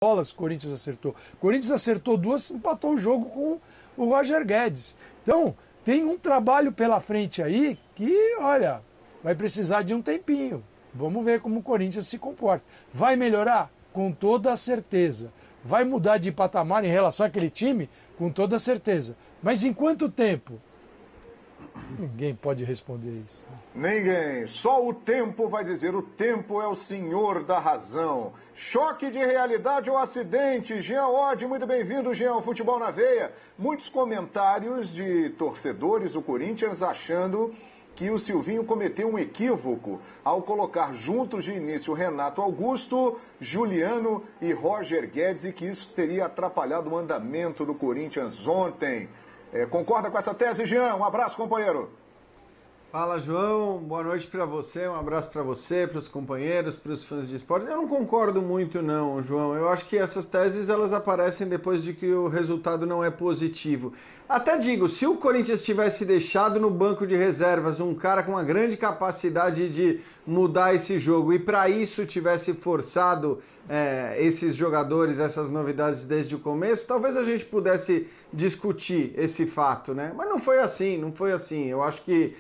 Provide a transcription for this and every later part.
bolas que o Corinthians acertou. O Corinthians acertou 2, empatou o jogo com o Roger Guedes. Então, tem um trabalho pela frente aí que, olha, vai precisar de um tempinho. Vamos ver como o Corinthians se comporta. Vai melhorar? Com toda a certeza. Vai mudar de patamar em relação àquele time? Com toda a certeza. Mas em quanto tempo? Ninguém pode responder isso. Ninguém. Só o tempo vai dizer. O tempo é o senhor da razão. Choque de realidade ou acidente? Jean Oddi, muito bem-vindo, Jean, ao Futebol na Veia. Muitos comentários de torcedores do Corinthians achando que o Silvinho cometeu um equívoco ao colocar juntos de início Renato Augusto, Juliano e Roger Guedes e que isso teria atrapalhado o andamento do Corinthians ontem. Concorda com essa tese, Jean? Um abraço, companheiro. Fala, João. Boa noite para você. Um abraço para você, para os companheiros, para os fãs de esporte. Eu não concordo muito não, João. Eu acho que essas teses elas aparecem depois de que o resultado não é positivo. Até digo, se o Corinthians tivesse deixado no banco de reservas um cara com uma grande capacidade de mudar esse jogo e para isso tivesse forçado esses jogadores, essas novidades desde o começo, talvez a gente pudesse discutir esse fato, né? Mas não foi assim, não foi assim. Eu acho que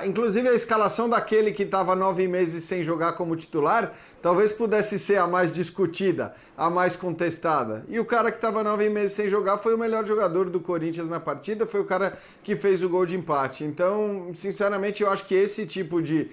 inclusive a escalação daquele que estava 9 meses sem jogar como titular, talvez pudesse ser a mais discutida, a mais contestada. E o cara que estava 9 meses sem jogar foi o melhor jogador do Corinthians na partida, foi o cara que fez o gol de empate. Então, sinceramente, eu acho que esse tipo de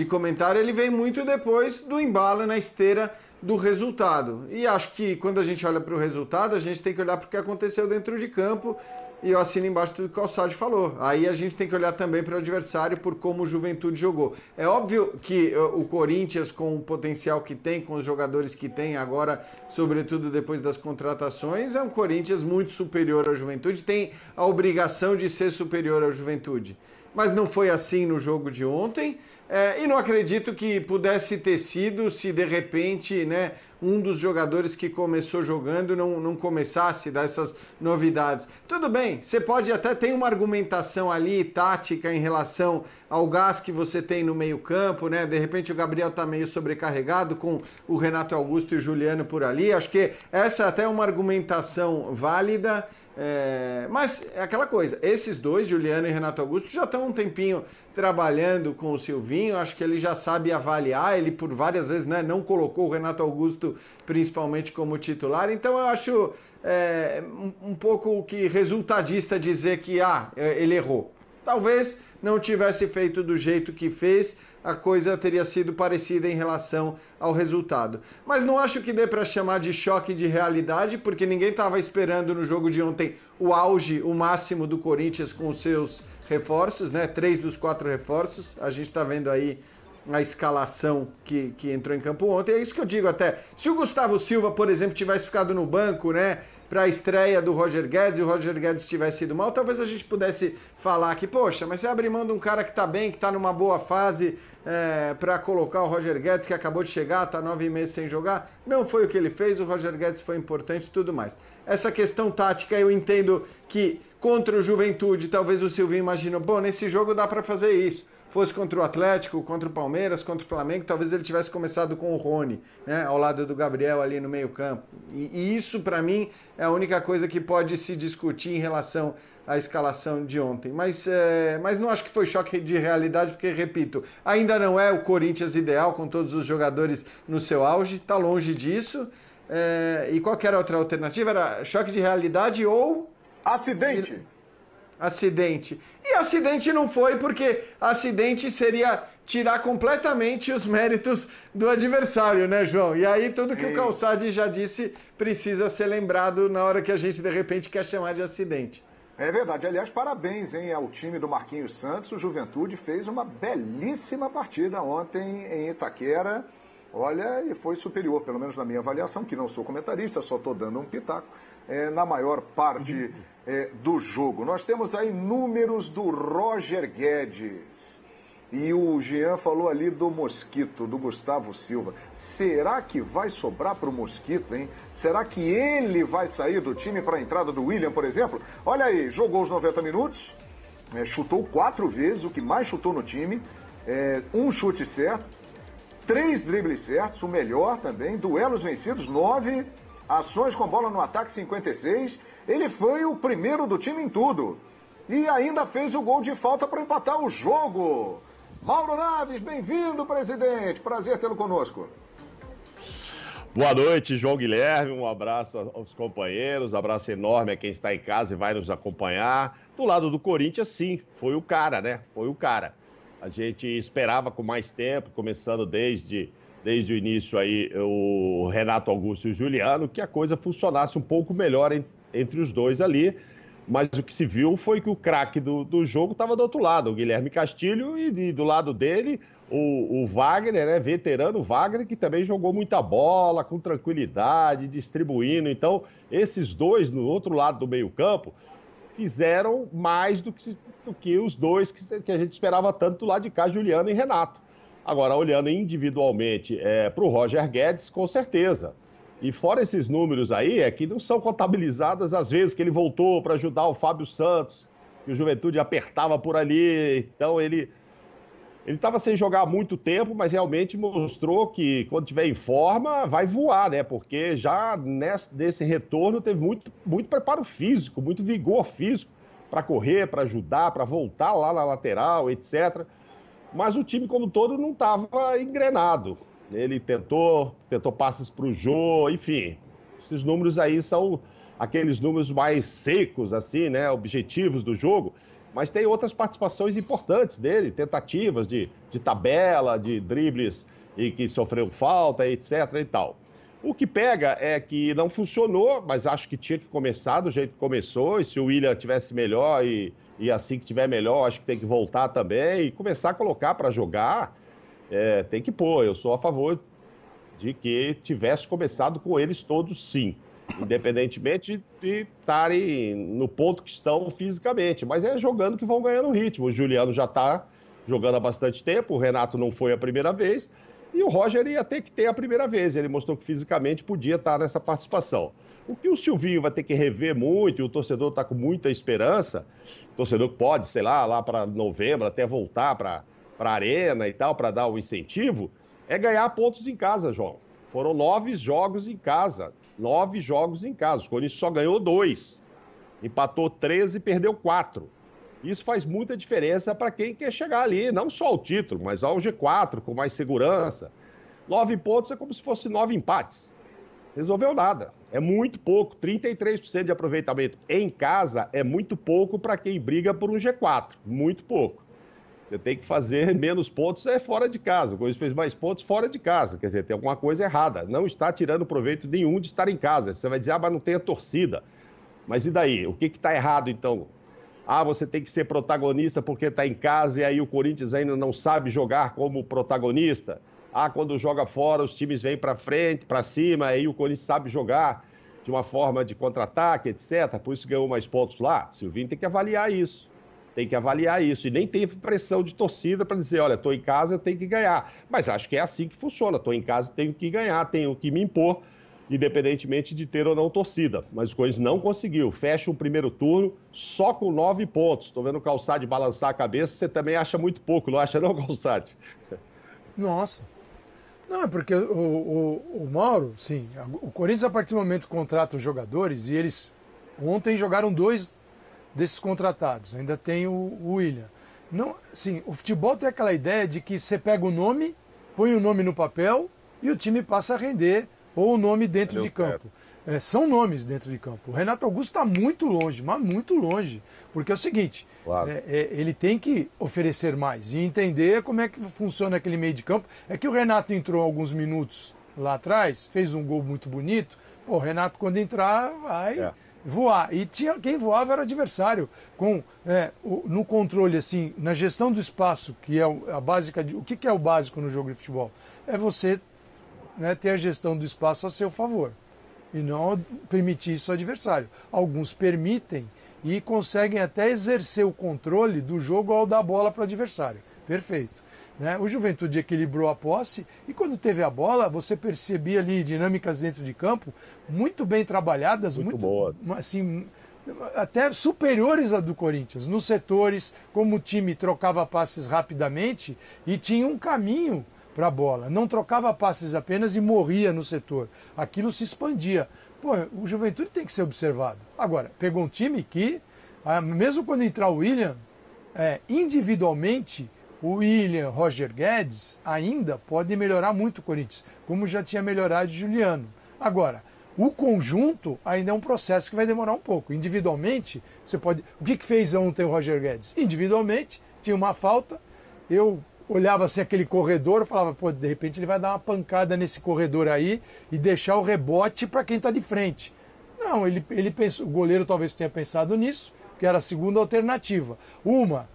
comentário ele vem muito depois do embalo na esteira do resultado. E acho que quando a gente olha para o resultado, a gente tem que olhar para o que aconteceu dentro de campo. E eu assino embaixo tudo que o Calçade falou. Aí a gente tem que olhar também para o adversário por como o Juventude jogou. É óbvio que o Corinthians, com o potencial que tem, com os jogadores que tem agora, sobretudo depois das contratações, é um Corinthians muito superior ao Juventude, tem a obrigação de ser superior ao Juventude. Mas não foi assim no jogo de ontem. E não acredito que pudesse ter sido se de repente, né, um dos jogadores que começou jogando não começasse a dar essas novidades. Tudo bem, você pode até ter uma argumentação ali, tática, em relação ao gás que você tem no meio campo, né? De repente o Gabriel está meio sobrecarregado com o Renato Augusto e o Juliano por ali. Acho que essa até é uma argumentação válida. Mas é aquela coisa, esses dois, Juliano e Renato Augusto, já estão um tempinho trabalhando com o Silvinho, acho que ele já sabe avaliar, ele por várias vezes, né, não colocou o Renato Augusto principalmente como titular, então eu acho um pouco que resultadista dizer que ele errou. Talvez não tivesse feito do jeito que fez, a coisa teria sido parecida em relação ao resultado. Mas não acho que dê para chamar de choque de realidade, porque ninguém estava esperando no jogo de ontem o auge, o máximo do Corinthians com os seus reforços, né? 3 dos 4 reforços. A gente está vendo aí a escalação que entrou em campo ontem. É isso que eu digo até. Se o Gustavo Silva, por exemplo, tivesse ficado no banco, né, para a estreia do Roger Guedes e o Roger Guedes tivesse ido mal, talvez a gente pudesse falar que, poxa, mas você abre mão de um cara que está bem, que está numa boa fase, para colocar o Roger Guedes, que acabou de chegar, está 9 meses sem jogar. Não foi o que ele fez, o Roger Guedes foi importante e tudo mais. Essa questão tática, eu entendo que contra o Juventude, talvez o Silvinho imaginou, bom, nesse jogo dá para fazer isso. Fosse contra o Atlético, contra o Palmeiras, contra o Flamengo, talvez ele tivesse começado com o Rony, né, ao lado do Gabriel ali no meio campo. E isso, para mim, é a única coisa que pode se discutir em relação à escalação de ontem. Mas não acho que foi choque de realidade, porque, repito, ainda não é o Corinthians ideal, com todos os jogadores no seu auge, está longe disso. E qualquer outra alternativa era choque de realidade ou... Acidente. E acidente não foi, porque acidente seria tirar completamente os méritos do adversário, né, João? E aí tudo que o Calçade já disse precisa ser lembrado na hora que a gente, de repente, quer chamar de acidente. É verdade. Aliás, parabéns, hein, ao time do Marquinhos Santos. O Juventude fez uma belíssima partida ontem em Itaquera. Olha, e foi superior, pelo menos na minha avaliação, que não sou comentarista, só estou dando um pitaco, na maior parte do jogo. Nós temos aí números do Roger Guedes. E o Jean falou ali do Mosquito, do Gustavo Silva. Será que vai sobrar para o Mosquito, hein? Será que ele vai sair do time para a entrada do William, por exemplo? Olha aí, jogou os 90 minutos, chutou 4 vezes, o que mais chutou no time, um chute certo, 3 dribles certos, o melhor também, duelos vencidos, 9, ações com bola no ataque 56. Ele foi o primeiro do time em tudo. E ainda fez o gol de falta para empatar o jogo. Mauro Naves, bem-vindo, presidente. Prazer tê-lo conosco. Boa noite, João Guilherme. Um abraço aos companheiros, um abraço enorme a quem está em casa e vai nos acompanhar. Do lado do Corinthians, sim, foi o cara, né? Foi o cara. A gente esperava com mais tempo, começando desde o início aí, o Renato Augusto e o Juliano, que a coisa funcionasse um pouco melhor entre os dois ali. Mas o que se viu foi que o craque do jogo estava do outro lado, o Guilherme Castilho, e do lado dele o Wagner, né, veterano Wagner, que também jogou muita bola, com tranquilidade, distribuindo. Então, esses dois, no outro lado do meio-campo, fizeram mais do que os dois que a gente esperava tanto do lado de cá, Juliano e Renato. Agora, olhando individualmente para o Roger Guedes, com certeza. E fora esses números aí, é que não são contabilizadas as vezes que ele voltou para ajudar o Fábio Santos, que o Juventude apertava por ali. Então, ele estava sem jogar há muito tempo, mas realmente mostrou que quando estiver em forma vai voar, né? Porque já nesse retorno teve muito preparo físico, muito vigor físico para correr, para ajudar, para voltar lá na lateral, etc. Mas o time como todo não estava engrenado. Ele tentou passes para o Jô, enfim. Esses números aí são aqueles números mais secos, assim, né? Objetivos do jogo. Mas tem outras participações importantes dele, tentativas de tabela, de dribles e que sofreu falta, etc. e tal. O que pega é que não funcionou, mas acho que tinha que começar do jeito que começou. E se o William tivesse melhor e assim que tiver melhor, acho que tem que voltar também e começar a colocar para jogar. Tem que pôr. Eu sou a favor de que tivesse começado com eles todos, sim. Independentemente de estarem no ponto que estão fisicamente. Mas é jogando que vão ganhando ritmo. O Juliano já está jogando há bastante tempo, o Renato não foi a primeira vez, e o Roger ia ter que ter a primeira vez. Ele mostrou que fisicamente podia estar nessa participação. O que o Silvinho vai ter que rever muito, e o torcedor está com muita esperança, o torcedor pode, sei lá para novembro, até voltar para a arena e tal, para dar o incentivo, é ganhar pontos em casa, João. Foram 9 jogos em casa. 9 jogos em casa. O Corinthians só ganhou 2. Empatou 13 e perdeu 4. Isso faz muita diferença para quem quer chegar ali, não só ao título, mas ao G4, com mais segurança. 9 pontos é como se fosse 9 empates. Resolveu nada. É muito pouco. 33% de aproveitamento em casa é muito pouco para quem briga por um G4. Muito pouco. Você tem que fazer menos pontos fora de casa. O Corinthians fez mais pontos fora de casa. Quer dizer, tem alguma coisa errada. Não está tirando proveito nenhum de estar em casa. Você vai dizer, mas não tem a torcida. Mas e daí? O que está errado, então? Você tem que ser protagonista porque está em casa e aí o Corinthians ainda não sabe jogar como protagonista. Quando joga fora, os times vêm para frente, para cima, aí o Corinthians sabe jogar de uma forma de contra-ataque, etc. Por isso ganhou mais pontos lá. Silvinho tem que avaliar isso. Tem que avaliar isso. E nem teve pressão de torcida para dizer, olha, estou em casa, eu tenho que ganhar. Mas acho que é assim que funciona. Estou em casa, tenho que ganhar, tenho que me impor, independentemente de ter ou não torcida. Mas o Corinthians não conseguiu. Fecha um primeiro turno só com 9 pontos. Estou vendo o Calçade balançar a cabeça. Você também acha muito pouco, não acha não, Calçade? Nossa. Não, é porque o Mauro, sim, o Corinthians, a partir do momento que contrata os jogadores, e eles ontem jogaram 2 desses contratados, ainda tem o William. Não, sim, o futebol tem aquela ideia de que você pega o nome, põe o nome no papel e o time passa a render, ou o nome dentro de campo. São nomes dentro de campo. O Renato Augusto está muito longe, mas muito longe. Porque é o seguinte, claro. Ele tem que oferecer mais e entender como é que funciona aquele meio de campo. É que o Renato entrou alguns minutos lá atrás, fez um gol muito bonito. O Renato, quando entrar, vai voar. E quem voava era o adversário. No controle, assim, na gestão do espaço, que é a básica. O que é o básico no jogo de futebol? É você ter a gestão do espaço a seu favor. E não permitir isso ao adversário. Alguns permitem e conseguem até exercer o controle do jogo ao dar bola para o adversário. Perfeito. O Juventude equilibrou a posse e quando teve a bola, você percebia ali dinâmicas dentro de campo muito bem trabalhadas, muito boa, assim, até superiores à do Corinthians. Nos setores, como o time trocava passes rapidamente e tinha um caminho para a bola. Não trocava passes apenas e morria no setor. Aquilo se expandia. Pô, o Juventude tem que ser observado. Agora, pegou um time que, mesmo quando entrar o William, individualmente, o William, Roger Guedes, ainda pode melhorar muito o Corinthians, como já tinha melhorado o Juliano. Agora, o conjunto ainda é um processo que vai demorar um pouco. Individualmente, você pode... O que fez ontem o Roger Guedes? Individualmente, tinha uma falta, eu olhava assim aquele corredor, falava, pô, de repente ele vai dar uma pancada nesse corredor aí e deixar o rebote para quem está de frente. Não, ele pensou, o goleiro talvez tenha pensado nisso, que era a segunda alternativa. Uma,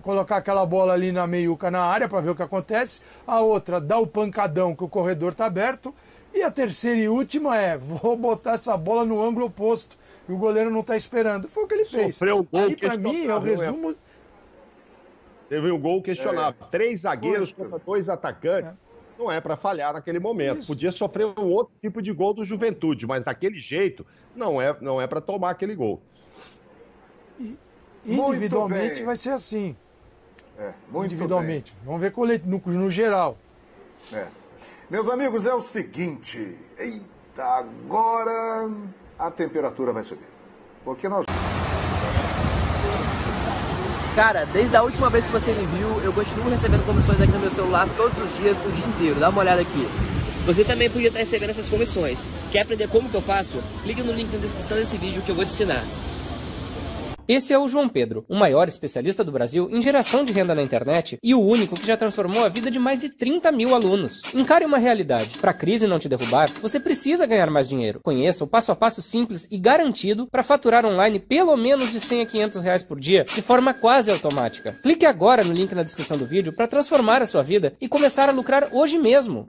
colocar aquela bola ali na meiuca na área para ver o que acontece. A outra, dar o pancadão que o corredor está aberto. E a terceira e última vou botar essa bola no ângulo oposto e o goleiro não está esperando. Foi o que ele fez. Sofreu um gol. Aí para mim é o resumo... Teve um gol questionável. 3 zagueiros contra 2 atacantes. Não é para falhar naquele momento. Isso. Podia sofrer um outro tipo de gol do Juventude, mas daquele jeito não é para tomar aquele gol. Individualmente vai ser assim. Muito individualmente. Bem. Vamos ver no geral. Meus amigos, é o seguinte. Eita, agora a temperatura vai subir. Porque nós... Cara, desde a última vez que você me viu, eu continuo recebendo comissões aqui no meu celular todos os dias, o dia inteiro. Dá uma olhada aqui. Você também podia estar recebendo essas comissões. Quer aprender como que eu faço? Clica no link na descrição desse vídeo que eu vou te ensinar. Esse é o João Pedro, o maior especialista do Brasil em geração de renda na internet e o único que já transformou a vida de mais de 30 mil alunos. Encare uma realidade. Para a crise não te derrubar, você precisa ganhar mais dinheiro. Conheça o passo a passo simples e garantido para faturar online pelo menos de 100 a 500 reais por dia de forma quase automática. Clique agora no link na descrição do vídeo para transformar a sua vida e começar a lucrar hoje mesmo.